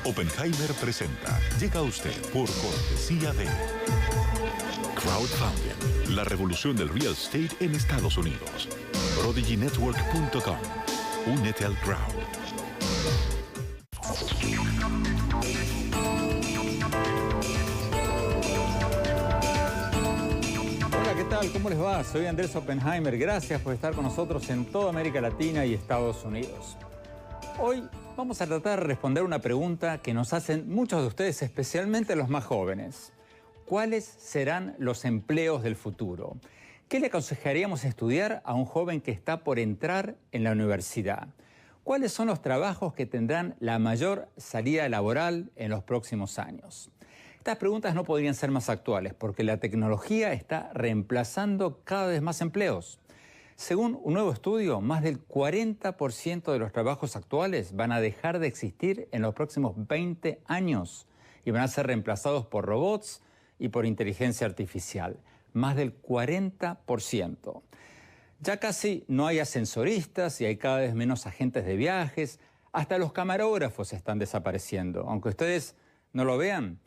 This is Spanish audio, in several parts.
Oppenheimer presenta. Llega a usted por cortesía de Crowdfunding, la revolución del real estate en Estados Unidos. ProdigyNetwork.com. Únete al crowd. Hola, ¿qué tal? ¿Cómo les va? Soy Andrés Oppenheimer. Gracias por estar con nosotros en toda América Latina y Estados Unidos. Hoy vamos a tratar de responder una pregunta que nos hacen muchos de ustedes, especialmente los más jóvenes. ¿Cuáles serán los empleos del futuro? ¿Qué le aconsejaríamos estudiar a un joven que está por entrar en la universidad? ¿Cuáles son los trabajos que tendrán la mayor salida laboral en los próximos años? Estas preguntas no podrían ser más actuales porque la tecnología está reemplazando cada vez más empleos. Según un nuevo estudio, más del 40% de los trabajos actuales van a dejar de existir en los próximos 20 años y van a ser reemplazados por robots y por inteligencia artificial. Más del 40%. Ya casi no hay ascensoristas y hay cada vez menos agentes de viajes. Hasta los camarógrafos están desapareciendo. Aunque ustedes no lo vean,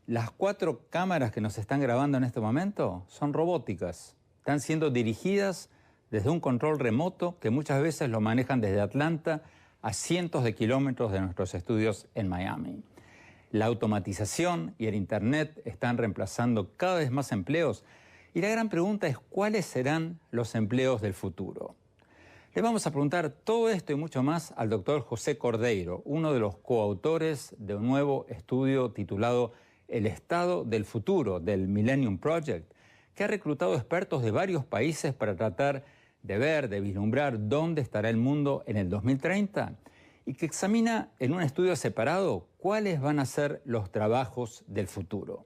las 4 cámaras que nos están grabando en este momento son robóticas. Están siendo dirigidas desde un control remoto que muchas veces lo manejan desde Atlanta a cientos de kilómetros de nuestros estudios en Miami. La automatización y el Internet están reemplazando cada vez más empleos y la gran pregunta es ¿cuáles serán los empleos del futuro? Le vamos a preguntar todo esto y mucho más al doctor José Cordeiro, uno de los coautores de un nuevo estudio titulado El Estado del Futuro del Millennium Project, que ha reclutado expertos de varios países para tratar de ver, de vislumbrar dónde estará el mundo en el 2030 y que examina en un estudio separado cuáles van a ser los trabajos del futuro.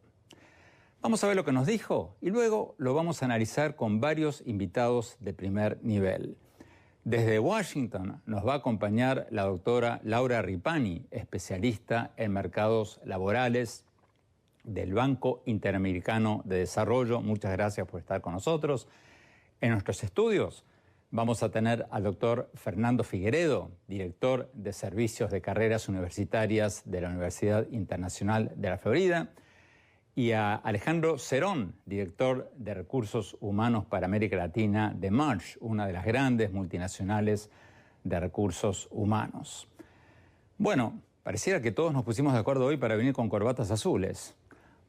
Vamos a ver lo que nos dijo y luego lo vamos a analizar con varios invitados de primer nivel. Desde Washington nos va a acompañar la doctora Laura Ripani, especialista en mercados laborales del Banco Interamericano de Desarrollo. Muchas gracias por estar con nosotros. En nuestros estudios vamos a tener al doctor Fernando Figueredo, director de Servicios de Carreras Universitarias de la Universidad Internacional de la Florida, y a Alejandro Cerón, director de Recursos Humanos para América Latina de Marsh, una de las grandes multinacionales de recursos humanos. Bueno, pareciera que todos nos pusimos de acuerdo hoy para venir con corbatas azules.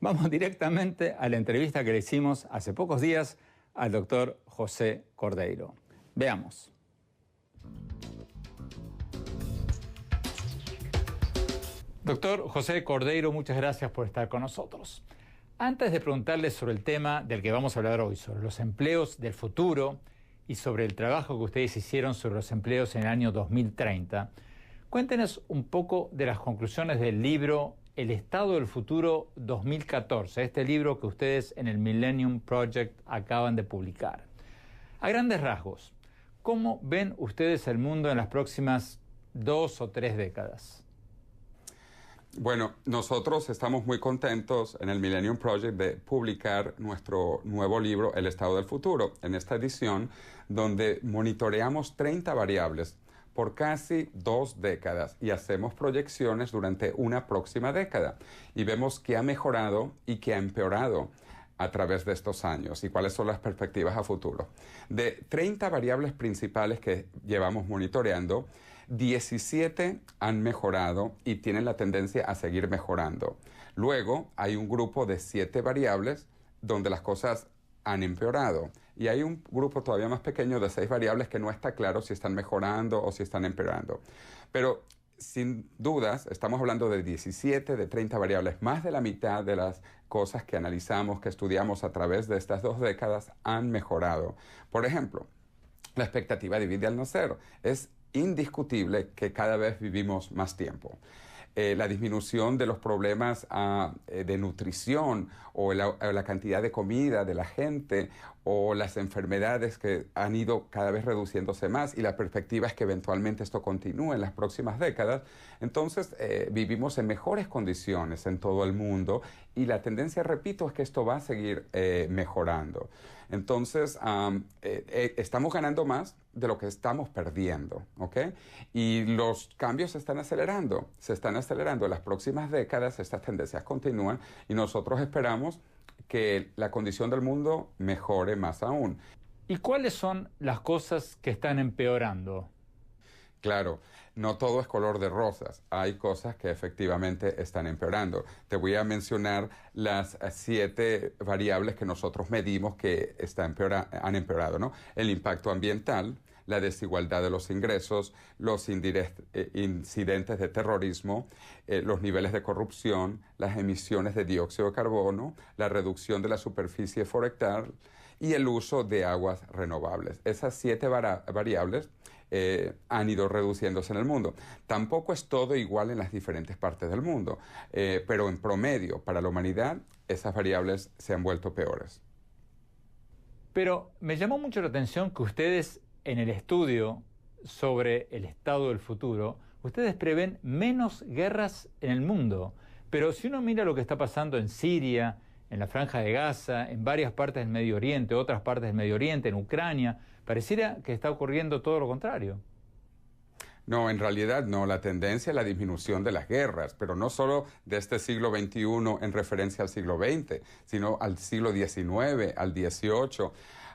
Vamos directamente a la entrevista que le hicimos hace pocos días al doctor José Cordeiro. Veamos. Doctor José Cordeiro, muchas gracias por estar con nosotros. Antes de preguntarle sobre el tema del que vamos a hablar hoy, sobre los empleos del futuro y sobre el trabajo que ustedes hicieron sobre los empleos en el año 2030, cuéntenos un poco de las conclusiones del libro El Estado del Futuro 2014, este libro que ustedes en el Millennium Project acaban de publicar. A grandes rasgos, ¿cómo ven ustedes el mundo en las próximas 2 o 3 décadas? Bueno, nosotros estamos muy contentos en el Millennium Project de publicar nuestro nuevo libro, El Estado del Futuro, en esta edición donde monitoreamos 30 variables por casi 2 décadas y hacemos proyecciones durante una próxima década y vemos qué ha mejorado y qué ha empeorado a través de estos años y cuáles son las perspectivas a futuro. De 30 variables principales que llevamos monitoreando, 17 han mejorado y tienen la tendencia a seguir mejorando. Luego hay un grupo de 7 variables donde las cosas han empeorado. Y hay un grupo todavía más pequeño de 6 variables que no está claro si están mejorando o si están empeorando. Pero sin dudas, estamos hablando de 17 de 30 variables. Más de la mitad de las cosas que analizamos, que estudiamos a través de estas 2 décadas han mejorado. Por ejemplo, la expectativa de vida al nacer. Es indiscutible que cada vez vivimos más tiempo. La disminución de los problemas de nutrición o la cantidad de comida de la gente o las enfermedades que han ido cada vez reduciéndose más y la perspectiva es que eventualmente esto continúe en las próximas décadas. Entonces vivimos en mejores condiciones en todo el mundo y la tendencia, repito, es que esto va a seguir mejorando. Entonces, estamos ganando más de lo que estamos perdiendo, ¿ok? Y los cambios se están acelerando. En las próximas décadas estas tendencias continúan y nosotros esperamos que la condición del mundo mejore más aún. ¿Y cuáles son las cosas que están empeorando? Claro, no todo es color de rosas. Hay cosas que efectivamente están empeorando. Te voy a mencionar las 7 variables que nosotros medimos que han empeorado, ¿no? El impacto ambiental, la desigualdad de los ingresos, los incidentes de terrorismo, los niveles de corrupción, las emisiones de dióxido de carbono, la reducción de la superficie forestal y el uso de aguas renovables. Esas 7 variables han ido reduciéndose en el mundo. Tampoco es todo igual en las diferentes partes del mundo, pero en promedio, para la humanidad, esas variables se han vuelto peores. Pero me llamó mucho la atención que ustedes, en el estudio sobre el estado del futuro, ustedes prevén menos guerras en el mundo. Pero si uno mira lo que está pasando en Siria, en la Franja de Gaza, en varias partes del Medio Oriente, otras partes del Medio Oriente, en Ucrania, pareciera que está ocurriendo todo lo contrario. No, en realidad no. La tendencia es la disminución de las guerras, pero no solo de este siglo XXI en referencia al siglo XX, sino al siglo XIX, al XVIII.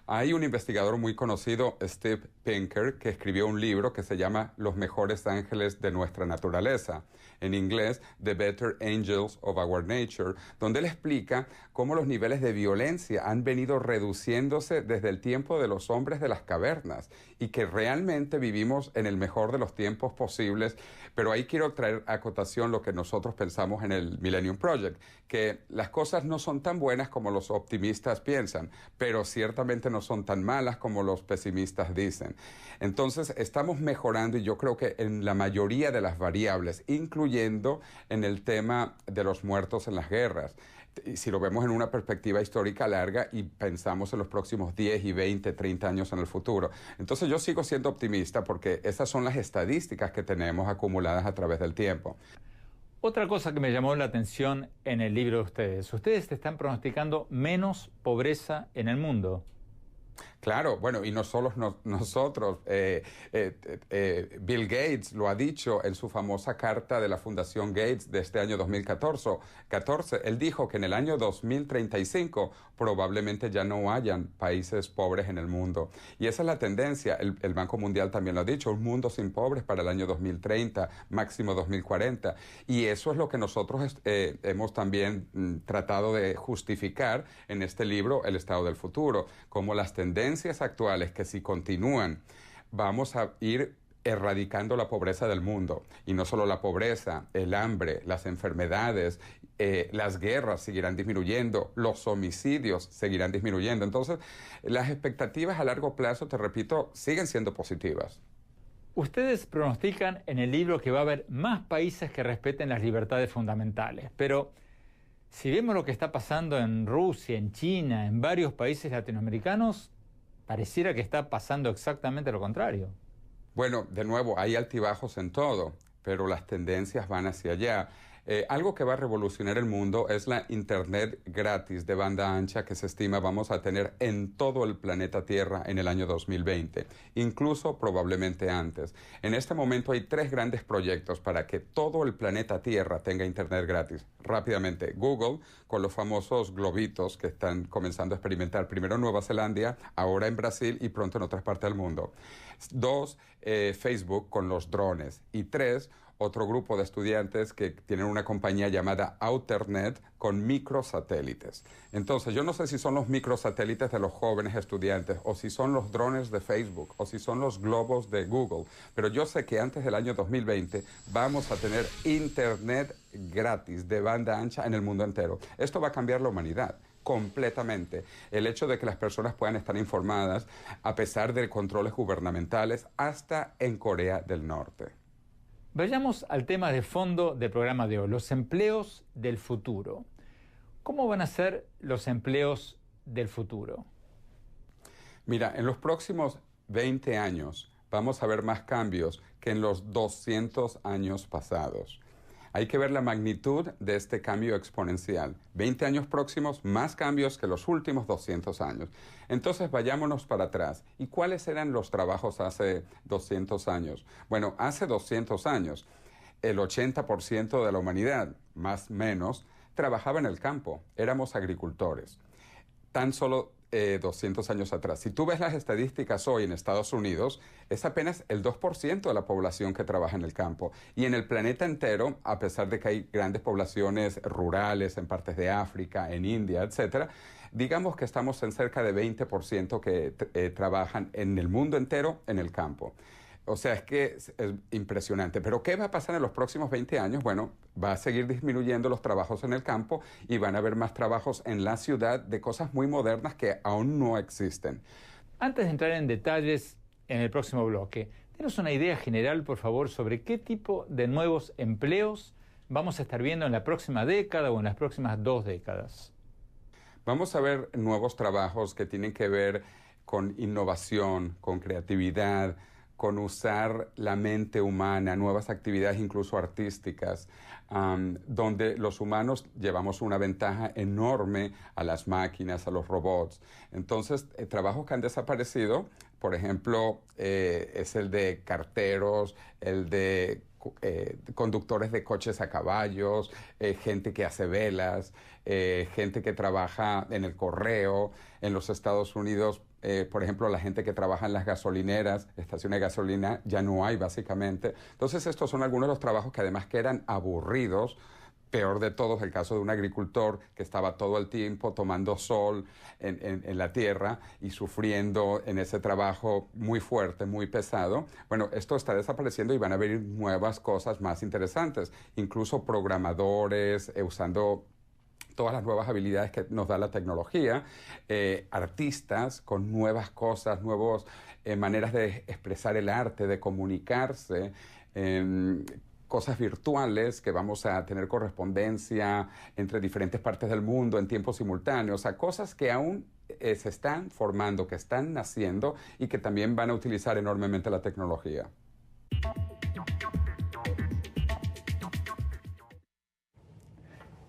Hay un investigador muy conocido, Steve Pinker, que escribió un libro que se llama Los mejores ángeles de nuestra naturaleza, en inglés, The Better Angels of Our Nature, donde él explica cómo los niveles de violencia han venido reduciéndose desde el tiempo de los hombres de las cavernas y que realmente vivimos en el mejor de los tiempos posibles. Pero ahí quiero traer a acotación lo que nosotros pensamos en el Millennium Project, que las cosas no son tan buenas como los optimistas piensan, pero ciertamente no son tan malas como los pesimistas dicen. Entonces, estamos mejorando y yo creo que en la mayoría de las variables, incluyendo en el tema de los muertos en las guerras. Y si lo vemos en una perspectiva histórica larga y pensamos en los próximos 10 y 20, 30 años en el futuro. Entonces yo sigo siendo optimista porque esas son las estadísticas que tenemos acumuladas a través del tiempo. Otra cosa que me llamó la atención en el libro de ustedes están pronosticando menos pobreza en el mundo. Claro, bueno, y no solo nosotros. Bill Gates lo ha dicho en su famosa carta de la Fundación Gates de este año 2014. Él dijo que en el año 2035 probablemente ya no hayan países pobres en el mundo. Y esa es la tendencia. El Banco Mundial también lo ha dicho, un mundo sin pobres para el año 2030, máximo 2040. Y eso es lo que nosotros hemos también tratado de justificar en este libro, El Estado del Futuro, como las tendencias actuales que si continúan vamos a ir erradicando la pobreza del mundo. Y no solo la pobreza, el hambre, las enfermedades, las guerras seguirán disminuyendo, los homicidios seguirán disminuyendo. Entonces, las expectativas a largo plazo, te repito, siguen siendo positivas. Ustedes pronostican en el libro que va a haber más países que respeten las libertades fundamentales, pero si vemos lo que está pasando en Rusia, en China, en varios países latinoamericanos, pareciera que está pasando exactamente lo contrario. Bueno, de nuevo, hay altibajos en todo, pero las tendencias van hacia allá. Algo que va a revolucionar el mundo es la Internet gratis de banda ancha que se estima vamos a tener en todo el planeta Tierra en el año 2020, incluso probablemente antes. En este momento hay 3 grandes proyectos para que todo el planeta Tierra tenga Internet gratis. Rápidamente, Google, con los famosos globitos que están comenzando a experimentar primero en Nueva Zelanda, ahora en Brasil y pronto en otras partes del mundo. 2, Facebook con los drones. Y 3, otro grupo de estudiantes que tienen una compañía llamada Outernet con microsatélites. Entonces, yo no sé si son los microsatélites de los jóvenes estudiantes, o si son los drones de Facebook, o si son los globos de Google, pero yo sé que antes del año 2020 vamos a tener Internet gratis de banda ancha en el mundo entero. Esto va a cambiar la humanidad completamente. El hecho de que las personas puedan estar informadas a pesar de controles gubernamentales hasta en Corea del Norte. Vayamos al tema de fondo del programa de hoy, los empleos del futuro. ¿Cómo van a ser los empleos del futuro? Mira, en los próximos 20 años vamos a ver más cambios que en los 200 años pasados. Hay que ver la magnitud de este cambio exponencial. 20 años próximos, más cambios que los últimos 200 años. Entonces, vayámonos para atrás. ¿Y cuáles eran los trabajos hace 200 años? Bueno, hace 200 años, el 80% de la humanidad, más o menos, trabajaba en el campo. Éramos agricultores. Tan solo 200 años atrás. Si tú ves las estadísticas hoy en Estados Unidos, es apenas el 2% de la población que trabaja en el campo. Y en el planeta entero, a pesar de que hay grandes poblaciones rurales en partes de África, en India, etcétera, digamos que estamos en cerca de 20% que trabajan en el mundo entero en el campo. O sea, es que es impresionante. Pero ¿qué va a pasar en los próximos 20 años? Bueno, va a seguir disminuyendo los trabajos en el campo y van a haber más trabajos en la ciudad de cosas muy modernas que aún no existen. Antes de entrar en detalles en el próximo bloque, denos una idea general, por favor, sobre qué tipo de nuevos empleos vamos a estar viendo en la próxima década o en las próximas 2 décadas. Vamos a ver nuevos trabajos que tienen que ver con innovación, con creatividad, con usar la mente humana, nuevas actividades incluso artísticas, donde los humanos llevamos una ventaja enorme a las máquinas, a los robots. Entonces, trabajos que han desaparecido, por ejemplo, es el de carteros, el de conductores de coches a caballos, gente que hace velas, gente que trabaja en el correo. En los Estados Unidos, por ejemplo, la gente que trabaja en las gasolineras, estaciones de gasolina, ya no hay básicamente. Entonces, estos son algunos de los trabajos que además que eran aburridos. Peor de todos, el caso de un agricultor que estaba todo el tiempo tomando sol en la tierra y sufriendo en ese trabajo muy fuerte, muy pesado. Bueno, esto está desapareciendo y van a venir nuevas cosas más interesantes. Incluso programadores, usando todas las nuevas habilidades que nos da la tecnología, artistas con nuevas cosas, nuevas maneras de expresar el arte, de comunicarse, cosas virtuales, que vamos a tener correspondencia entre diferentes partes del mundo en tiempo simultáneo, o sea, cosas que aún se están formando, que están naciendo y que también van a utilizar enormemente la tecnología.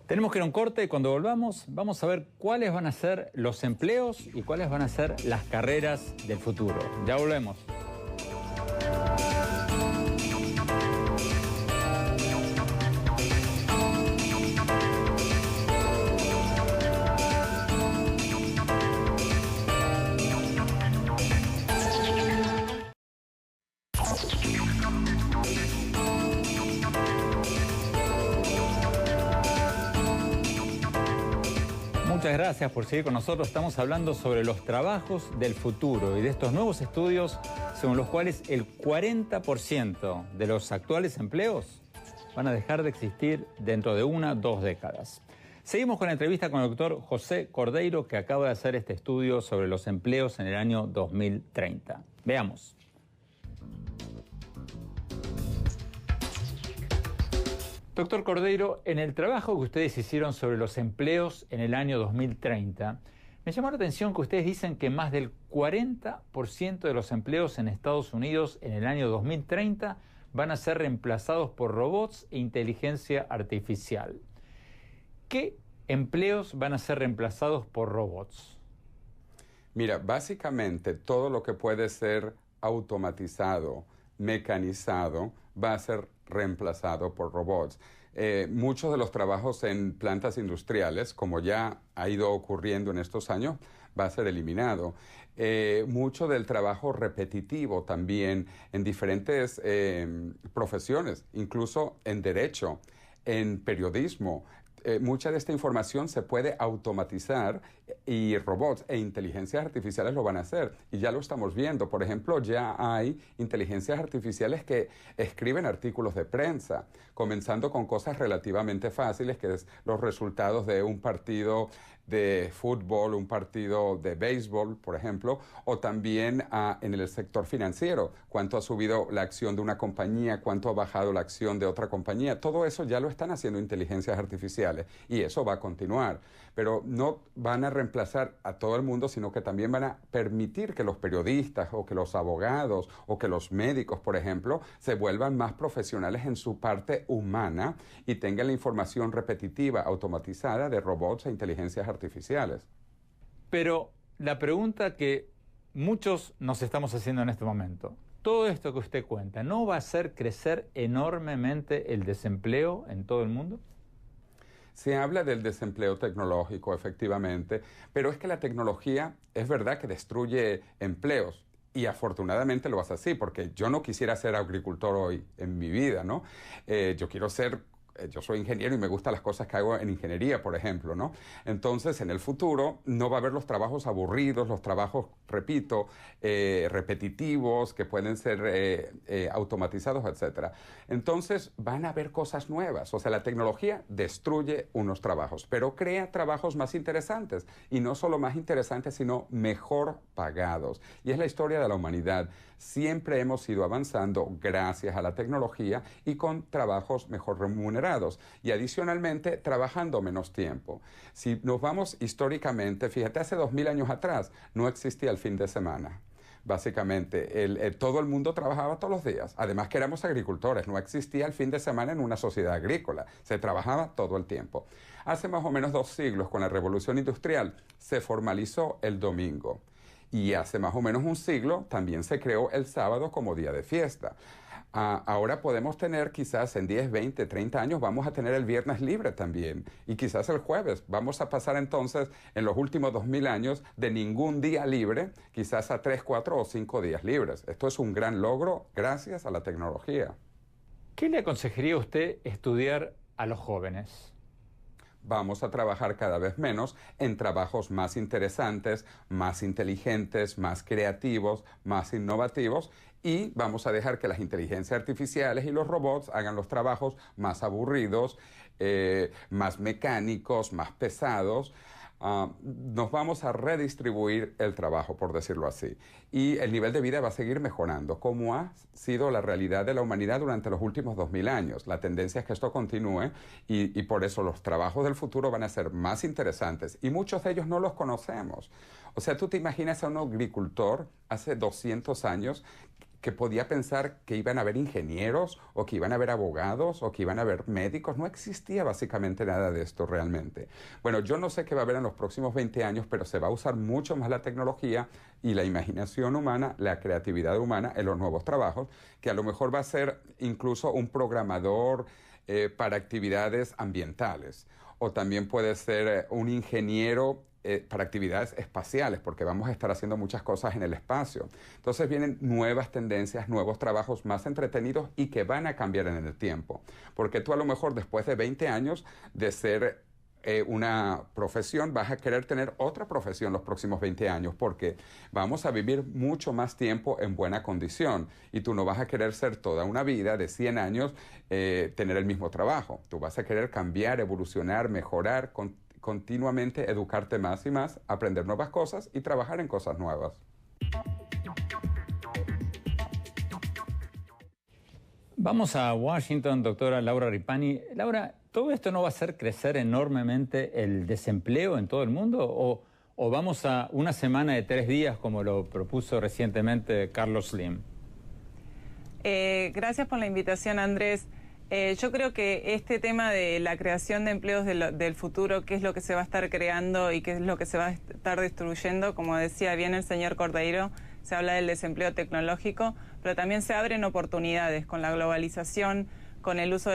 Tenemos que ir a un corte y cuando volvamos vamos a ver cuáles van a ser los empleos y cuáles van a ser las carreras del futuro. Ya volvemos. Muchas gracias por seguir con nosotros. Estamos hablando sobre los trabajos del futuro y de estos nuevos estudios según los cuales el 40% de los actuales empleos van a dejar de existir dentro de 1 o 2 décadas. Seguimos con la entrevista con el doctor José Cordeiro, que acaba de hacer este estudio sobre los empleos en el año 2030. Veamos. Doctor Cordeiro, en el trabajo que ustedes hicieron sobre los empleos en el año 2030, me llamó la atención que ustedes dicen que más del 40% de los empleos en Estados Unidos en el año 2030 van a ser reemplazados por robots e inteligencia artificial. ¿Qué empleos van a ser reemplazados por robots? Mira, básicamente todo lo que puede ser automatizado, mecanizado, va a ser reemplazado por robots. Muchos de los trabajos en plantas industriales, como ya ha ido ocurriendo en estos años, va a ser eliminado. Mucho del trabajo repetitivo también en diferentes profesiones, incluso en derecho, en periodismo. Mucha de esta información se puede automatizar y robots e inteligencias artificiales lo van a hacer. Y ya lo estamos viendo. Por ejemplo, ya hay inteligencias artificiales que escriben artículos de prensa, comenzando con cosas relativamente fáciles, que es los resultados de un partido de fútbol, un partido de béisbol, por ejemplo, o también en el sector financiero, cuánto ha subido la acción de una compañía, cuánto ha bajado la acción de otra compañía. Todo eso ya lo están haciendo inteligencias artificiales y eso va a continuar. Pero no van a reemplazar a todo el mundo, sino que también van a permitir que los periodistas o que los abogados o que los médicos, por ejemplo, se vuelvan más profesionales en su parte humana y tengan la información repetitiva, automatizada de robots e inteligencias artificiales. Pero la pregunta que muchos nos estamos haciendo en este momento, todo esto que usted cuenta, ¿no va a hacer crecer enormemente el desempleo en todo el mundo? Se habla del desempleo tecnológico, efectivamente, pero es que la tecnología es verdad que destruye empleos. Y afortunadamente lo hace así, porque yo no quisiera ser agricultor hoy en mi vida, ¿no? Yo soy ingeniero y me gustan las cosas que hago en ingeniería, por ejemplo, ¿no? Entonces, en el futuro no va a haber los trabajos aburridos, los trabajos, repito, repetitivos, que pueden ser automatizados, etcétera. Entonces, van a haber cosas nuevas. O sea, la tecnología destruye unos trabajos, pero crea trabajos más interesantes. Y no solo más interesantes, sino mejor pagados. Y es la historia de la humanidad. Siempre hemos ido avanzando gracias a la tecnología y con trabajos mejor remunerados y adicionalmente trabajando menos tiempo. Si nos vamos históricamente, fíjate, hace 2000 años atrás no existía el fin de semana. Básicamente, todo el mundo trabajaba todos los días. Además que éramos agricultores, no existía el fin de semana en una sociedad agrícola. Se trabajaba todo el tiempo. Hace más o menos 2 siglos, con la Revolución Industrial, se formalizó el domingo. Y hace más o menos 1 siglo también se creó el sábado como día de fiesta. Ahora podemos tener quizás en 10, 20, 30 años vamos a tener el viernes libre también. Y quizás el jueves. Vamos a pasar entonces en los últimos 2000 años de ningún día libre, quizás a 3, 4 o 5 días libres. Esto es un gran logro gracias a la tecnología. ¿Qué le aconsejaría a usted estudiar a los jóvenes? Vamos a trabajar cada vez menos en trabajos más interesantes, más inteligentes, más creativos, más innovativos y vamos a dejar que las inteligencias artificiales y los robots hagan los trabajos más aburridos, más mecánicos, más pesados. Nos vamos a redistribuir el trabajo, por decirlo así. Y el nivel de vida va a seguir mejorando, como ha sido la realidad de la humanidad durante los últimos 2000 años. La tendencia es que esto continúe y por eso los trabajos del futuro van a ser más interesantes. Y muchos de ellos no los conocemos. O sea, tú te imaginas a un agricultor hace 200 años que podía pensar que iban a haber ingenieros o que iban a haber abogados o que iban a haber médicos. No existía básicamente nada de esto realmente. Bueno, yo no sé qué va a haber en los próximos 20 años, pero se va a usar mucho más la tecnología y la imaginación humana, la creatividad humana en los nuevos trabajos, que a lo mejor va a ser incluso un programador para actividades ambientales o también puede ser un ingeniero para actividades espaciales, porque vamos a estar haciendo muchas cosas en el espacio. Entonces vienen nuevas tendencias, nuevos trabajos más entretenidos y que van a cambiar en el tiempo. Porque tú a lo mejor después de 20 años de ser una profesión, vas a querer tener otra profesión los próximos 20 años, porque vamos a vivir mucho más tiempo en buena condición y tú no vas a querer ser toda una vida de 100 años tener el mismo trabajo. Tú vas a querer cambiar, evolucionar, mejorar, continuamente educarte más y más, aprender nuevas cosas y trabajar en cosas nuevas. Vamos a Washington, doctora Laura Ripani. Laura, ¿todo esto no va a hacer crecer enormemente el desempleo en todo el mundo? ¿O vamos a una semana de 3 días como lo propuso recientemente Carlos Slim? Gracias por la invitación, Andrés. Yo creo que este tema de la creación de empleos del futuro, qué es lo que se va a estar creando y qué es lo que se va a estar destruyendo, como decía bien el señor Cordeiro, se habla del desempleo tecnológico, pero también se abren oportunidades con la globalización, con el uso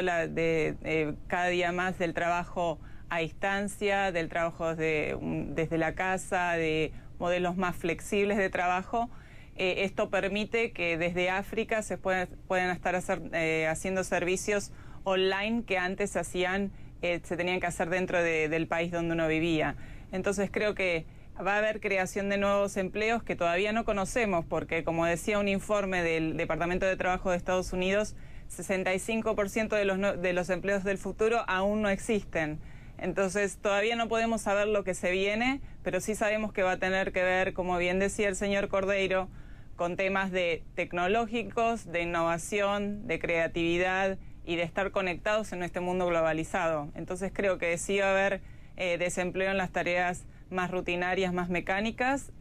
cada día más del trabajo a distancia, del trabajo desde la casa, de modelos más flexibles de trabajo. Esto permite que desde África se puedan estar haciendo servicios online que antes se tenían que hacer dentro del país donde uno vivía. Entonces creo que va a haber creación de nuevos empleos que todavía no conocemos, porque como decía un informe del Departamento de Trabajo de Estados Unidos, 65% de los empleos del futuro aún no existen. Entonces todavía no podemos saber lo que se viene, pero sí sabemos que va a tener que ver, como bien decía el señor Cordeiro, con temas de tecnológicos, de innovación, de creatividad y de estar conectados en este mundo globalizado. Entonces creo que sí va a haber desempleo en las tareas más rutinarias, más mecánicas,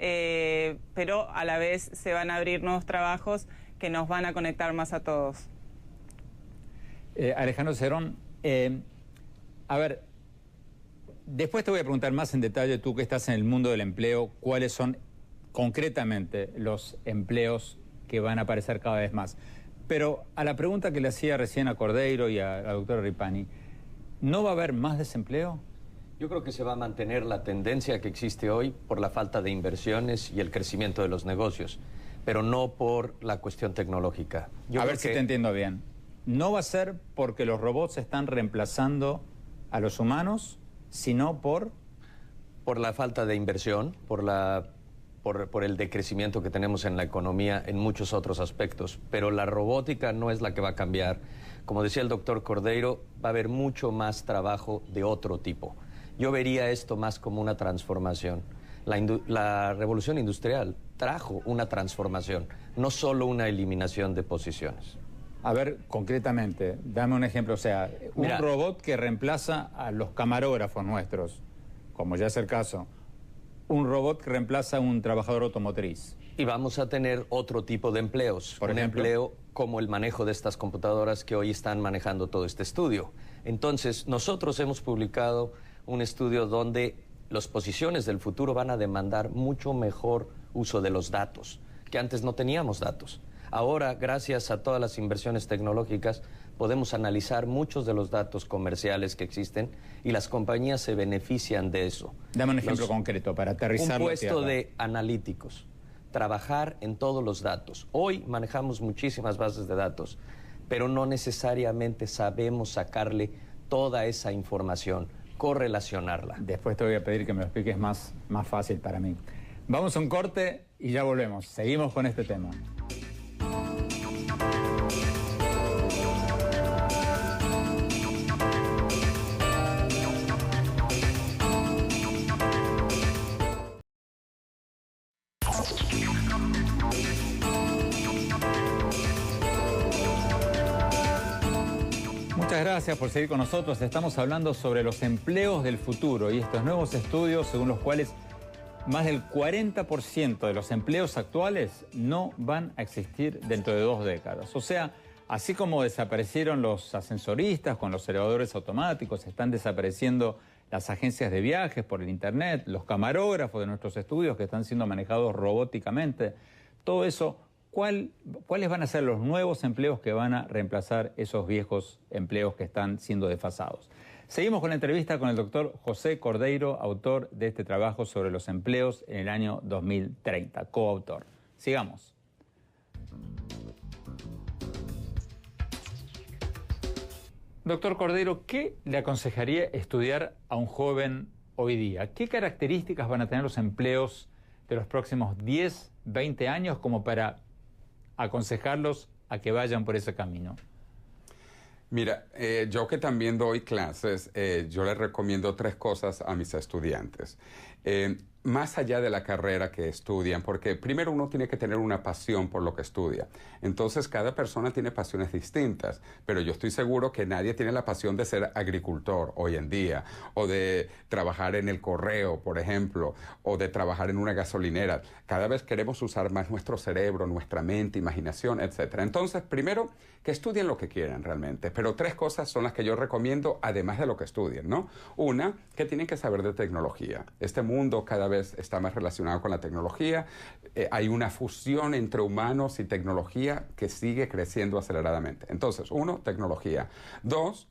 pero a la vez se van a abrir nuevos trabajos que nos van a conectar más a todos. Alejandro Cerón, a ver, después te voy a preguntar más en detalle, tú que estás en el mundo del empleo, cuáles son concretamente los empleos que van a aparecer cada vez más. Pero a la pregunta que le hacía recién a Cordeiro y a la doctora Ripani, ¿no va a haber más desempleo? Yo creo que se va a mantener la tendencia que existe hoy por la falta de inversiones y el crecimiento de los negocios, pero no por la cuestión tecnológica. A ver si te entiendo bien. ¿No va a ser porque los robots están reemplazando a los humanos, sino por...? Por la falta de inversión, por el decrecimiento que tenemos en la economía en muchos otros aspectos. Pero la robótica no es la que va a cambiar. Como decía el doctor Cordeiro, va a haber mucho más trabajo de otro tipo. Yo vería esto más como una transformación. La revolución industrial trajo una transformación, no solo una eliminación de posiciones. A ver, concretamente, dame un ejemplo. O sea, un robot que reemplaza a los camarógrafos nuestros, como ya es el caso. Un robot que reemplaza a un trabajador automotriz. Y vamos a tener otro tipo de empleos. Por ejemplo, empleo como el manejo de estas computadoras que hoy están manejando todo este estudio. Entonces, nosotros hemos publicado un estudio donde las posiciones del futuro van a demandar mucho mejor uso de los datos, que antes no teníamos datos. Ahora, gracias a todas las inversiones tecnológicas, podemos analizar muchos de los datos comerciales que existen y las compañías se benefician de eso. Dame un ejemplo concreto para aterrizarlo. Un puesto de analíticos, trabajar en todos los datos. Hoy manejamos muchísimas bases de datos, pero no necesariamente sabemos sacarle toda esa información, correlacionarla. Después te voy a pedir que me lo expliques más fácil para mí. Vamos a un corte y ya volvemos. Seguimos con este tema. Muchas gracias por seguir con nosotros. Estamos hablando sobre los empleos del futuro y estos nuevos estudios según los cuales más del 40% de los empleos actuales no van a existir dentro de 2 décadas. O sea, así como desaparecieron los ascensoristas con los elevadores automáticos, están desapareciendo las agencias de viajes por el internet, los camarógrafos de nuestros estudios que están siendo manejados robóticamente, todo eso. ¿Cuáles van a ser los nuevos empleos que van a reemplazar esos viejos empleos que están siendo desfasados? Seguimos con la entrevista con el doctor José Cordeiro, autor de este trabajo sobre los empleos en el año 2030, coautor. Sigamos. Doctor Cordeiro, ¿qué le aconsejaría estudiar a un joven hoy día? ¿Qué características van a tener los empleos de los próximos 10, 20 años como para aconsejarlos a que vayan por ese camino? Mira, yo que también doy clases, yo les recomiendo 3 cosas a mis estudiantes. Más allá de la carrera que estudian, porque primero uno tiene que tener una pasión por lo que estudia. Entonces, cada persona tiene pasiones distintas, pero yo estoy seguro que nadie tiene la pasión de ser agricultor hoy en día, o de trabajar en el correo, por ejemplo, o de trabajar en una gasolinera. Cada vez queremos usar más nuestro cerebro, nuestra mente, imaginación, etc. Entonces, primero, que estudien lo que quieran realmente, pero 3 cosas son las que yo recomiendo, además de lo que estudien, ¿no? Una, que tienen que saber de tecnología. Este mundo cada vez está más relacionado con la tecnología. Hay una fusión entre humanos y tecnología que sigue creciendo aceleradamente. Entonces, 1, tecnología. 2,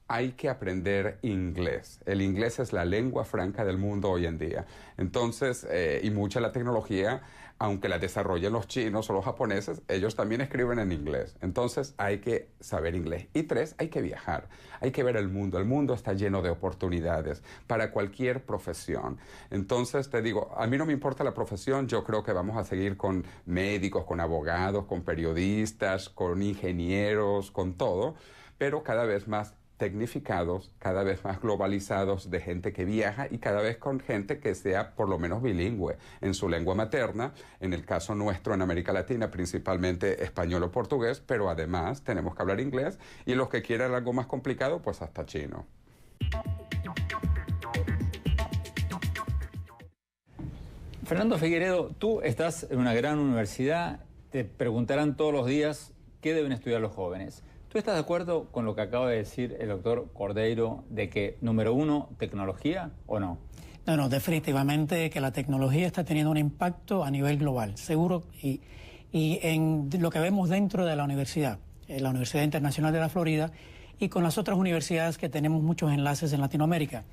hay que aprender inglés. El inglés es la lengua franca del mundo hoy en día. Entonces, y mucha de la tecnología, aunque la desarrollen los chinos o los japoneses, ellos también escriben en inglés. Entonces hay que saber inglés. Y 3, hay que viajar. Hay que ver el mundo. El mundo está lleno de oportunidades para cualquier profesión. Entonces te digo, a mí no me importa la profesión. Yo creo que vamos a seguir con médicos, con abogados, con periodistas, con ingenieros, con todo. Pero cada vez más tecnificados, cada vez más globalizados, de gente que viaja y cada vez con gente que sea por lo menos bilingüe en su lengua materna. En el caso nuestro en América Latina, principalmente español o portugués, pero además tenemos que hablar inglés y los que quieran algo más complicado, pues hasta chino. Fernando Figueredo, tú estás en una gran universidad, te preguntarán todos los días qué deben estudiar los jóvenes. ¿Tú estás de acuerdo con lo que acaba de decir el doctor Cordeiro de que, número uno, tecnología o no? No, definitivamente que la tecnología está teniendo un impacto a nivel global, seguro, y en lo que vemos dentro de la universidad, la Universidad Internacional de la Florida, y con las otras universidades que tenemos muchos enlaces en Latinoamérica.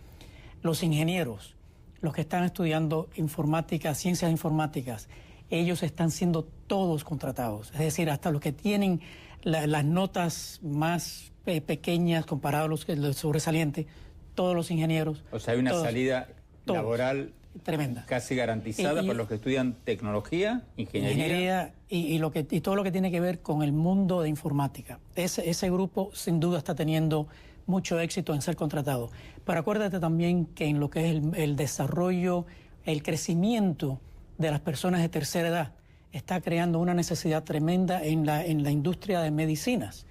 Los ingenieros, los que están estudiando informática, ciencias informáticas, ellos están siendo todos contratados. Es decir, hasta los que tienen las notas más pequeñas comparadas a los sobresalientes, todos los ingenieros. O sea, hay una salida laboral tremenda, casi garantizada para los que estudian tecnología, ingeniería y todo lo que tiene que ver con el mundo de informática. Ese grupo sin duda está teniendo mucho éxito en ser contratado. Pero acuérdate también que en lo que es el desarrollo, el crecimiento de las personas de tercera edad está creando una necesidad tremenda en la industria de medicinas.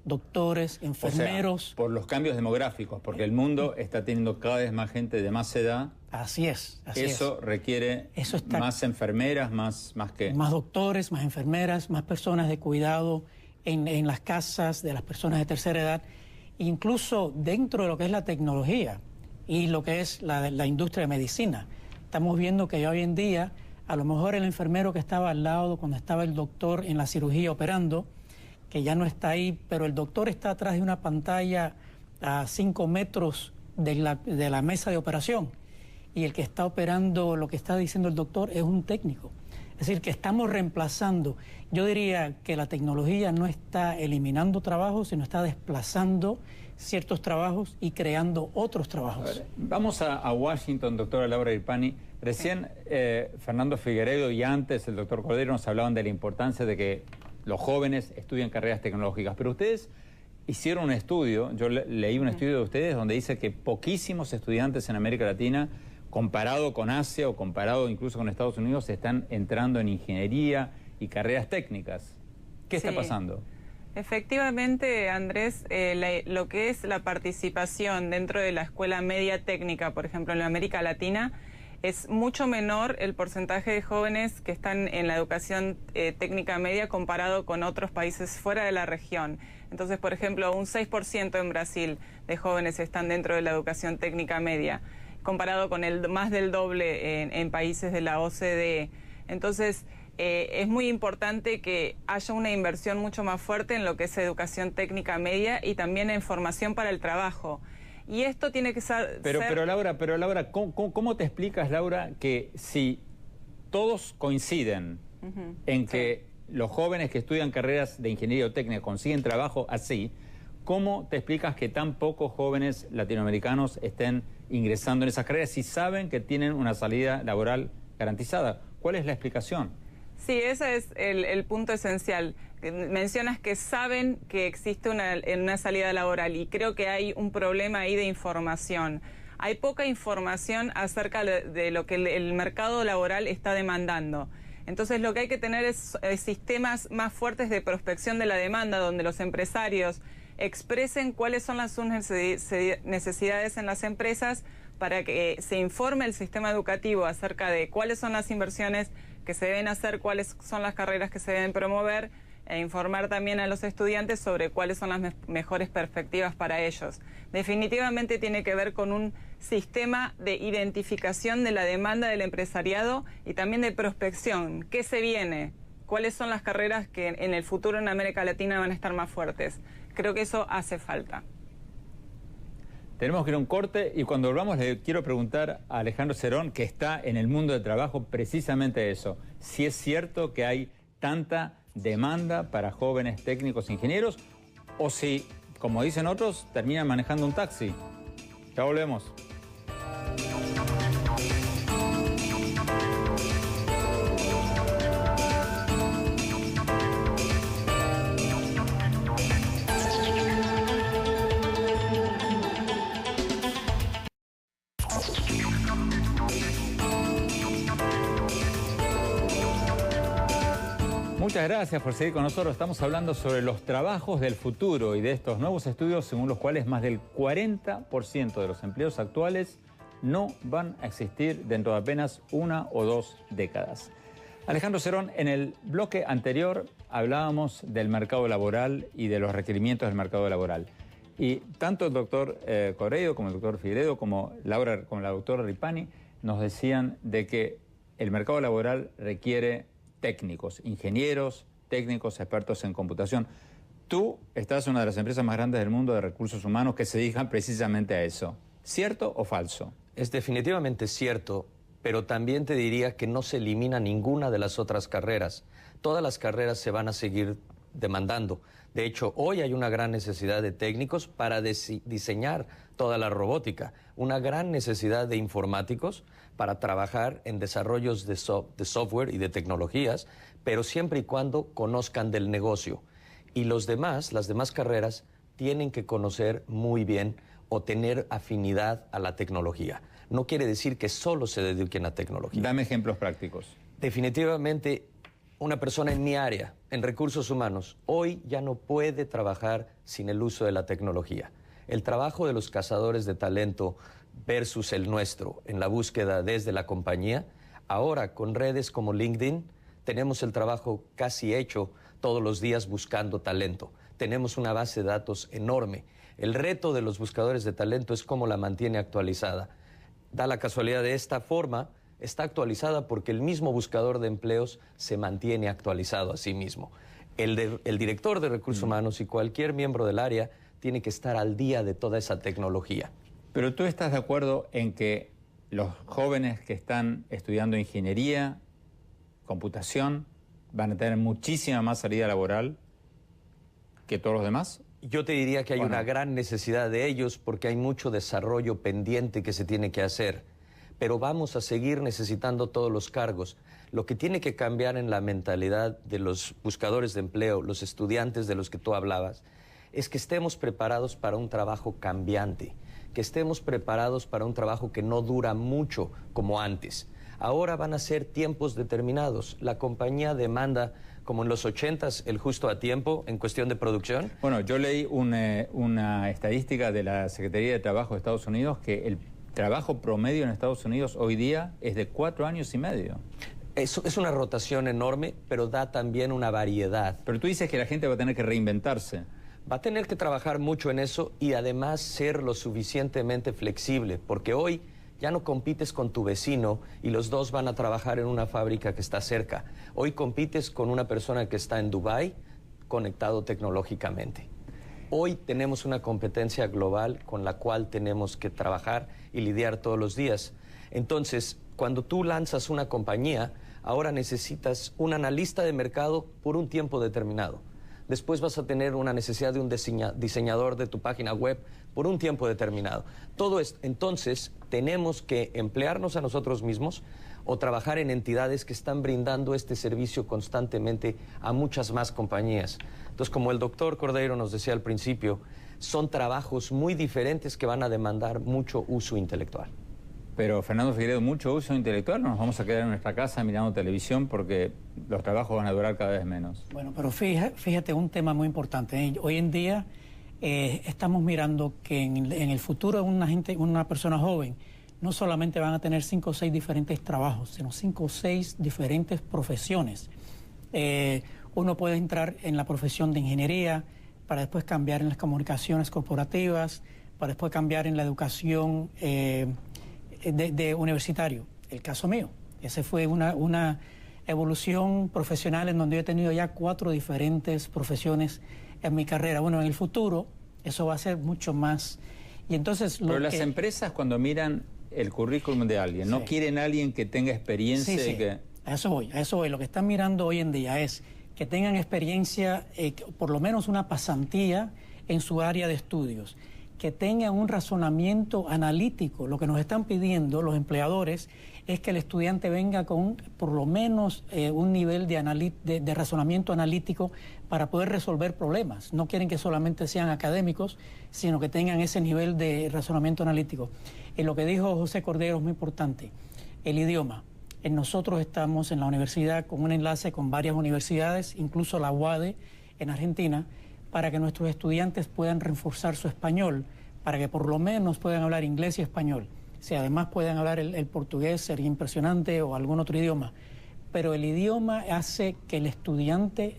Doctores, enfermeros. O sea, por los cambios demográficos, porque el mundo está teniendo cada vez más gente de más edad. Así es. Eso requiere más enfermeras, más ¿qué? Más doctores, más enfermeras, más personas de cuidado en las casas de las personas de tercera edad. Incluso dentro de lo que es la tecnología y lo que es la industria de medicina. Estamos viendo que hoy en día, a lo mejor el enfermero que estaba al lado cuando estaba el doctor en la cirugía operando, que ya no está ahí, pero el doctor está atrás de una pantalla a 5 metros de la mesa de operación, y el que está operando, lo que está diciendo el doctor, es un técnico. Es decir, que estamos reemplazando. Yo diría que la tecnología no está eliminando trabajos, sino está desplazando ciertos trabajos y creando otros trabajos. Vamos a Washington, doctora Laura Irpani. Recién Fernando Figueredo y antes el doctor Cordeiro nos hablaban de la importancia de que los jóvenes estudian carreras tecnológicas, pero ustedes hicieron un estudio, yo leí un estudio de ustedes donde dice que poquísimos estudiantes en América Latina, comparado con Asia o comparado incluso con Estados Unidos, están entrando en ingeniería y carreras técnicas. ¿Qué está pasando? Efectivamente, Andrés, lo que es la participación dentro de la escuela media técnica, por ejemplo, en la América Latina, es mucho menor el porcentaje de jóvenes que están en la educación técnica media comparado con otros países fuera de la región. Entonces, por ejemplo, un 6% en Brasil de jóvenes están dentro de la educación técnica media, comparado con más del doble en países de la OCDE. Entonces, es muy importante que haya una inversión mucho más fuerte en lo que es educación técnica media y también en formación para el trabajo. Y esto tiene que ser... Pero Laura, ¿cómo te explicas, Laura, que si todos coinciden en que los jóvenes que estudian carreras de ingeniería o técnica consiguen trabajo así, ¿cómo te explicas que tan pocos jóvenes latinoamericanos estén ingresando en esas carreras si saben que tienen una salida laboral garantizada? ¿Cuál es la explicación? Sí, ese es el punto esencial. Mencionas que saben que existe una salida laboral y creo que hay un problema ahí de información. Hay poca información acerca de lo que el mercado laboral está demandando. Entonces lo que hay que tener es sistemas más fuertes de prospección de la demanda, donde los empresarios expresen cuáles son sus necesidades en las empresas para que se informe el sistema educativo acerca de cuáles son las inversiones que se deben hacer, cuáles son las carreras que se deben promover, e informar también a los estudiantes sobre cuáles son las mejores perspectivas para ellos. Definitivamente tiene que ver con un sistema de identificación de la demanda del empresariado y también de prospección. ¿Qué se viene? ¿Cuáles son las carreras que en el futuro en América Latina van a estar más fuertes? Creo que eso hace falta. Tenemos que ir a un corte y cuando volvamos le quiero preguntar a Alejandro Cerón, que está en el mundo del trabajo, precisamente eso. Si es cierto que hay tanta demanda para jóvenes técnicos ingenieros o si, como dicen otros, terminan manejando un taxi. Ya volvemos. Muchas gracias por seguir con nosotros. Estamos hablando sobre los trabajos del futuro y de estos nuevos estudios según los cuales más del 40% de los empleos actuales no van a existir dentro de apenas 1 o 2 décadas. Alejandro Cerón, en el bloque anterior hablábamos del mercado laboral y de los requerimientos del mercado laboral. Y tanto el doctor Correio como el doctor Figueiredo como la doctora Ripani nos decían de que el mercado laboral requiere técnicos, ingenieros, técnicos, expertos en computación. Tú estás en una de las empresas más grandes del mundo de recursos humanos que se dedican precisamente a eso. ¿Cierto o falso? Es definitivamente cierto, pero también te diría que no se elimina ninguna de las otras carreras. Todas las carreras se van a seguir demandando. De hecho, hoy hay una gran necesidad de técnicos para diseñar toda la robótica, una gran necesidad de informáticos para trabajar en desarrollos de software y de tecnologías, pero siempre y cuando conozcan del negocio. Y las demás carreras tienen que conocer muy bien o tener afinidad a la tecnología. No quiere decir que solo se dediquen a tecnología. Dame ejemplos prácticos. Definitivamente, una persona en mi área, en recursos humanos, hoy ya no puede trabajar sin el uso de la tecnología. El trabajo de los cazadores de talento versus el nuestro en la búsqueda desde la compañía, ahora con redes como LinkedIn, tenemos el trabajo casi hecho todos los días buscando talento. Tenemos una base de datos enorme. El reto de los buscadores de talento es cómo la mantiene actualizada. Da la casualidad de esta forma, está actualizada porque el mismo buscador de empleos se mantiene actualizado a sí mismo. El director de recursos humanos y cualquier miembro del área tiene que estar al día de toda esa tecnología. Pero tú estás de acuerdo en que los jóvenes que están estudiando ingeniería, computación, van a tener muchísima más salida laboral que todos los demás. Yo te diría que hay una gran necesidad de ellos porque hay mucho desarrollo pendiente que se tiene que hacer. Pero vamos a seguir necesitando todos los cargos. Lo que tiene que cambiar en la mentalidad de los buscadores de empleo, los estudiantes de los que tú hablabas, es que estemos preparados para un trabajo cambiante, que estemos preparados para un trabajo que no dura mucho como antes. Ahora van a ser tiempos determinados. La compañía demanda, como en los 80s, el justo a tiempo en cuestión de producción. Bueno, yo leí una estadística de la Secretaría de Trabajo de Estados Unidos que el trabajo promedio en Estados Unidos hoy día es de 4 años y medio. Es una rotación enorme, pero da también una variedad. Pero tú dices que la gente va a tener que reinventarse. Va a tener que trabajar mucho en eso y además ser lo suficientemente flexible, porque hoy ya no compites con tu vecino y los dos van a trabajar en una fábrica que está cerca. Hoy compites con una persona que está en Dubái conectado tecnológicamente. Hoy tenemos una competencia global con la cual tenemos que trabajar y lidiar todos los días. Entonces, cuando tú lanzas una compañía, ahora necesitas un analista de mercado por un tiempo determinado. Después vas a tener una necesidad de un diseñador de tu página web por un tiempo determinado. Todo esto, entonces, tenemos que emplearnos a nosotros mismos o trabajar en entidades que están brindando este servicio constantemente a muchas más compañías. Entonces, como el doctor Cordeiro nos decía al principio, son trabajos muy diferentes que van a demandar mucho uso intelectual. Pero, Fernando Figueiredo, ¿mucho uso intelectual? ¿No nos vamos a quedar en nuestra casa mirando televisión porque los trabajos van a durar cada vez menos? Bueno, pero fíjate un tema muy importante. Hoy en día estamos mirando que en el futuro una persona joven no solamente van a tener 5 o 6 diferentes trabajos, sino 5 o 6 diferentes profesiones. Uno puede entrar en la profesión de ingeniería para después cambiar en las comunicaciones corporativas, para después cambiar en la educación de universitario. El caso mío, ese fue una evolución profesional en donde yo he tenido ya 4 diferentes profesiones en mi carrera. Bueno, en el futuro eso va a ser mucho más. Y entonces pero las empresas cuando miran el currículum de alguien, no quieren a alguien que tenga experiencia. Sí. Que... A eso voy. Lo que están mirando hoy en día es que tengan experiencia, por lo menos una pasantía en su área de estudios, que tengan un razonamiento analítico. Lo que nos están pidiendo los empleadores es que el estudiante venga con por lo menos un nivel de razonamiento analítico para poder resolver problemas. No quieren que solamente sean académicos, sino que tengan ese nivel de razonamiento analítico. Y lo que dijo José Cordeiro es muy importante, el idioma. Nosotros estamos en la universidad con un enlace con varias universidades, incluso la UADE en Argentina, para que nuestros estudiantes puedan reforzar su español, para que por lo menos puedan hablar inglés y español. Si además pueden hablar el portugués, sería impresionante, o algún otro idioma. Pero el idioma hace que el estudiante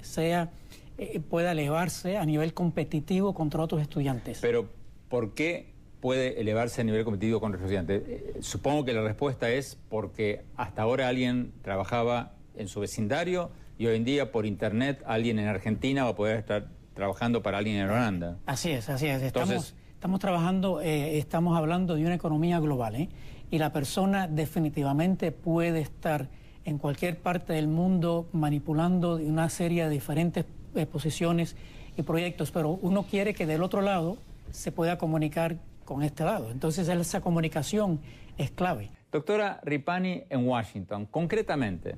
pueda elevarse a nivel competitivo contra otros estudiantes. Pero, ¿por qué puede elevarse a nivel competitivo contra los estudiantes? Supongo que la respuesta es porque hasta ahora alguien trabajaba en su vecindario y hoy en día por internet alguien en Argentina va a poder estar trabajando para alguien en Holanda. Así es, así es. Entonces, estamos trabajando, estamos hablando de una economía global, ¿eh? Y la persona definitivamente puede estar en cualquier parte del mundo manipulando una serie de diferentes posiciones y proyectos, pero uno quiere que del otro lado se pueda comunicar con este lado. Entonces esa comunicación es clave. Doctora Ripani, en Washington, concretísimamente,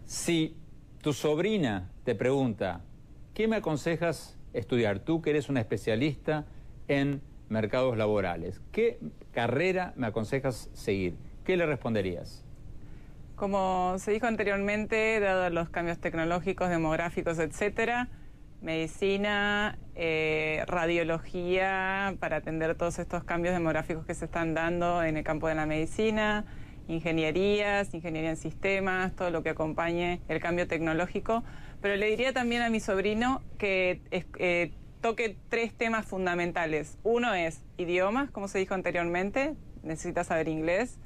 si tu sobrina te pregunta, ¿qué me aconsejas estudiar? Tú que eres una especialista en mercados laborales, ¿qué carrera me aconsejas seguir? ¿Qué le responderías? Como se dijo anteriormente, dado los cambios tecnológicos, demográficos, etcétera, medicina, radiología, para atender todos estos cambios demográficos que se están dando en el campo de la medicina, ingeniería en sistemas, todo lo que acompañe el cambio tecnológico. Pero le diría también a mi sobrino que toque 3 temas fundamentales. Uno es idiomas, como se dijo anteriormente, necesita saber inglés.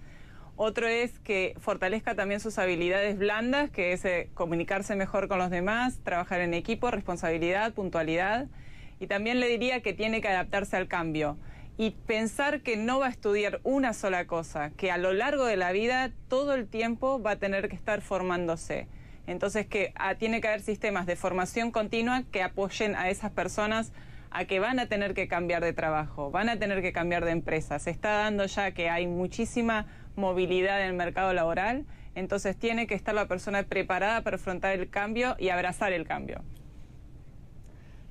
Otro es que fortalezca también sus habilidades blandas, que es comunicarse mejor con los demás, trabajar en equipo, responsabilidad, puntualidad. Y también le diría que tiene que adaptarse al cambio y pensar que no va a estudiar una sola cosa, que a lo largo de la vida todo el tiempo va a tener que estar formándose. Entonces que tiene que haber sistemas de formación continua que apoyen a esas personas a que van a tener que cambiar de trabajo, van a tener que cambiar de empresa. Se está dando ya que hay muchísima movilidad en el mercado laboral, entonces tiene que estar la persona preparada para afrontar el cambio y abrazar el cambio.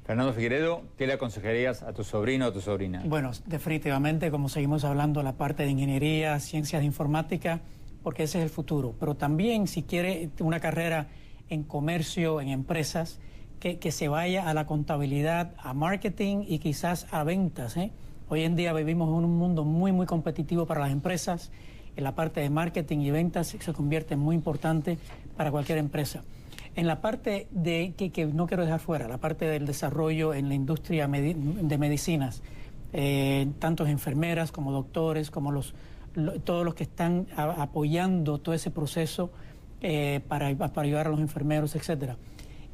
Fernando Figueredo, ¿qué le aconsejarías a tu sobrino o a tu sobrina? Bueno, definitivamente, como seguimos hablando, la parte de ingeniería, ciencias de informática, porque ese es el futuro. Pero también, si quiere una carrera en comercio, en empresas, que se vaya a la contabilidad, a marketing y quizás a ventas, ¿eh? Hoy en día vivimos en un mundo muy, muy competitivo para las empresas. En la parte de marketing y ventas se convierte en muy importante para cualquier empresa. En la parte de que no quiero dejar fuera, la parte del desarrollo en la industria de medicinas, tanto enfermeras como doctores, como todos los que están apoyando todo ese proceso para ayudar a los enfermeros, etcétera.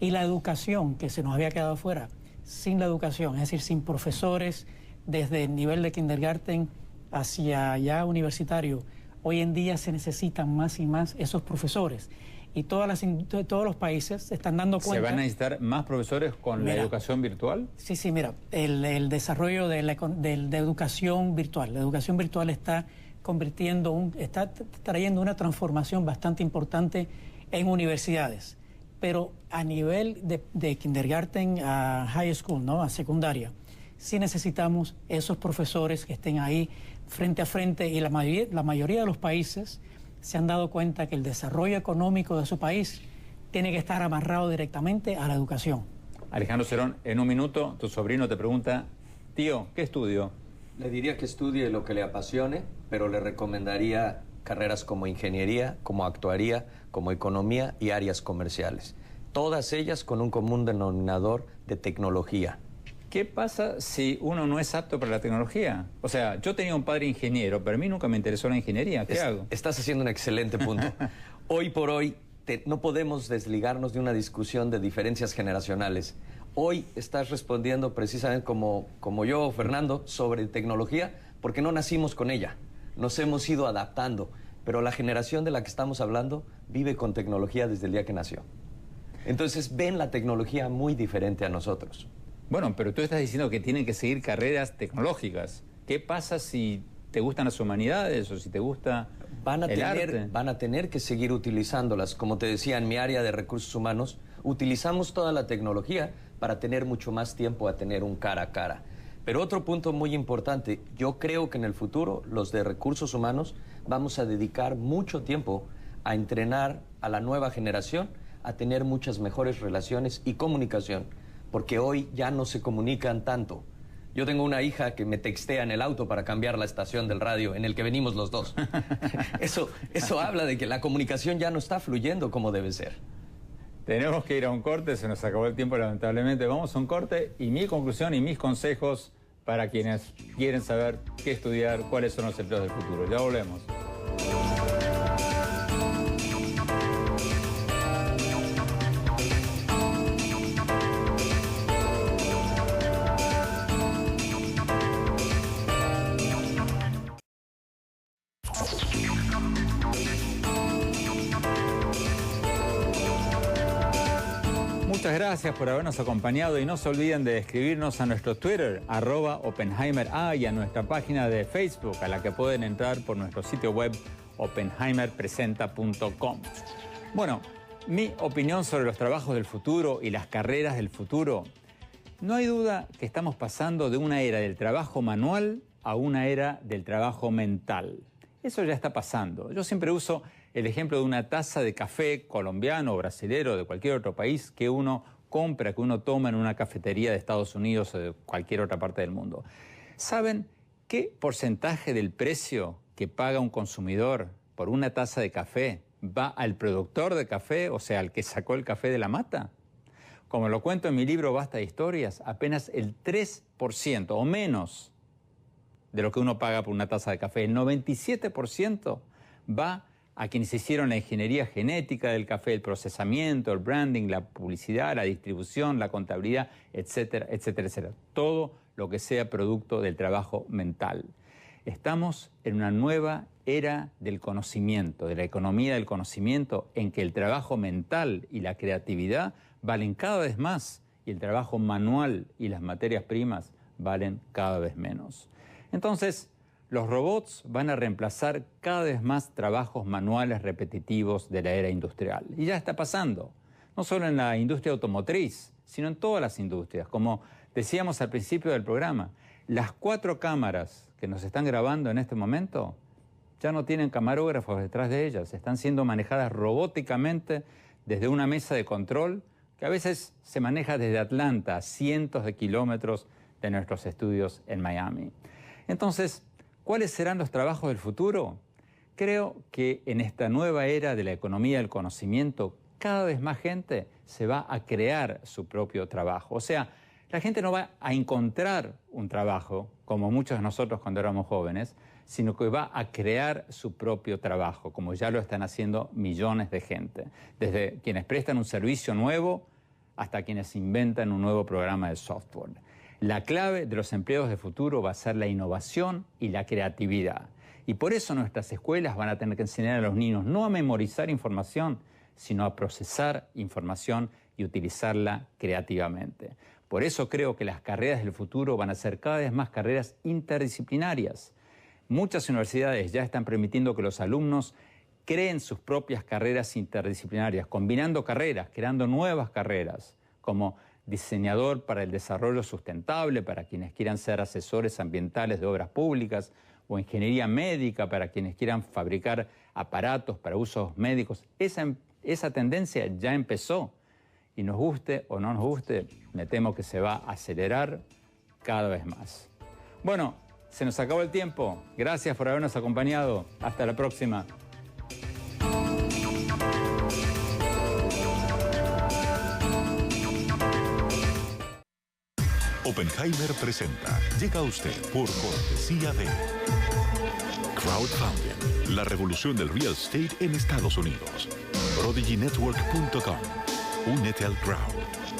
Y la educación, que se nos había quedado fuera. Sin la educación, es decir, sin profesores, desde el nivel de kindergarten hacia ya universitario, hoy en día se necesitan más y más esos profesores. Y todos los países se están dando cuenta... ¿Se van a necesitar más profesores con la educación virtual? Sí, mira, el desarrollo de educación virtual. La educación virtual está trayendo una transformación bastante importante en universidades. Pero a nivel de kindergarten a high school, ¿no?, a secundaria, sí necesitamos esos profesores que estén ahí frente a frente, y la mayoría de los países se han dado cuenta que el desarrollo económico de su país tiene que estar amarrado directamente a la educación. Alejandro Cerón, en un minuto tu sobrino te pregunta, tío, ¿qué estudio? Le diría que estudie lo que le apasione, pero le recomendaría carreras como ingeniería, como actuaría, como economía y áreas comerciales. Todas ellas con un común denominador de tecnología. ¿Qué pasa si uno no es apto para la tecnología? O sea, yo tenía un padre ingeniero, pero a mí nunca me interesó la ingeniería. ¿Qué hago? Estás haciendo un excelente punto. Hoy por hoy no podemos desligarnos de una discusión de diferencias generacionales. Hoy estás respondiendo precisamente como yo, Fernando, sobre tecnología, porque no nacimos con ella. Nos hemos ido adaptando, pero la generación de la que estamos hablando vive con tecnología desde el día que nació. Entonces ven la tecnología muy diferente a nosotros. Bueno, pero tú estás diciendo que tienen que seguir carreras tecnológicas. ¿Qué pasa si te gustan las humanidades o si te gusta el arte? Van a tener que seguir utilizándolas. Como te decía, en mi área de recursos humanos, utilizamos toda la tecnología para tener mucho más tiempo a tener un cara a cara. Pero otro punto muy importante, yo creo que en el futuro los de recursos humanos vamos a dedicar mucho tiempo a entrenar a la nueva generación a tener muchas mejores relaciones y comunicación, porque hoy ya no se comunican tanto. Yo tengo una hija que me textea en el auto para cambiar la estación del radio en el que venimos los dos. Eso habla de que la comunicación ya no está fluyendo como debe ser. Tenemos que ir a un corte, se nos acabó el tiempo lamentablemente. Vamos a un corte y mi conclusión y mis consejos para quienes quieren saber qué estudiar, cuáles son los empleos del futuro. Ya volvemos. Muchas gracias por habernos acompañado y no se olviden de escribirnos a nuestro Twitter, @OppenheimerA, y a nuestra página de Facebook, a la que pueden entrar por nuestro sitio web oppenheimerpresenta.com. Bueno, mi opinión sobre los trabajos del futuro y las carreras del futuro. No hay duda que estamos pasando de una era del trabajo manual a una era del trabajo mental. Eso ya está pasando. Yo siempre uso el ejemplo de una taza de café colombiano o brasilero de cualquier otro país que uno compra, que uno toma en una cafetería de Estados Unidos o de cualquier otra parte del mundo. ¿Saben qué porcentaje del precio que paga un consumidor por una taza de café va al productor de café, o sea, al que sacó el café de la mata? Como lo cuento en mi libro Basta de Historias, apenas el 3% o menos de lo que uno paga por una taza de café, el 97% va a quienes hicieron la ingeniería genética del café, el procesamiento, el branding, la publicidad, la distribución, la contabilidad, etcétera, etcétera, etcétera. Todo lo que sea producto del trabajo mental. Estamos en una nueva era del conocimiento, de la economía del conocimiento, en que el trabajo mental y la creatividad valen cada vez más y el trabajo manual y las materias primas valen cada vez menos. Entonces, los robots van a reemplazar cada vez más trabajos manuales repetitivos de la era industrial. Y ya está pasando, no solo en la industria automotriz, sino en todas las industrias. Como decíamos al principio del programa, las 4 cámaras que nos están grabando en este momento ya no tienen camarógrafos detrás de ellas, están siendo manejadas robóticamente desde una mesa de control que a veces se maneja desde Atlanta, a cientos de kilómetros de nuestros estudios en Miami. Entonces, ¿cuáles serán los trabajos del futuro? Creo que en esta nueva era de la economía del conocimiento, cada vez más gente se va a crear su propio trabajo. O sea, la gente no va a encontrar un trabajo, como muchos de nosotros cuando éramos jóvenes, sino que va a crear su propio trabajo, como ya lo están haciendo millones de gente. Desde quienes prestan un servicio nuevo hasta quienes inventan un nuevo programa de software. La clave de los empleos de futuro va a ser la innovación y la creatividad. Y por eso nuestras escuelas van a tener que enseñar a los niños no a memorizar información, sino a procesar información y utilizarla creativamente. Por eso creo que las carreras del futuro van a ser cada vez más carreras interdisciplinarias. Muchas universidades ya están permitiendo que los alumnos creen sus propias carreras interdisciplinarias, combinando carreras, creando nuevas carreras, como diseñador para el desarrollo sustentable, para quienes quieran ser asesores ambientales de obras públicas, o ingeniería médica para quienes quieran fabricar aparatos para usos médicos. Esa tendencia ya empezó y nos guste o no nos guste, me temo que se va a acelerar cada vez más. Bueno, se nos acabó el tiempo. Gracias por habernos acompañado. Hasta la próxima. Oppenheimer presenta. Llega a usted por cortesía de Crowdfunding, la revolución del real estate en Estados Unidos. ProdigyNetwork.com. Únete al crowd.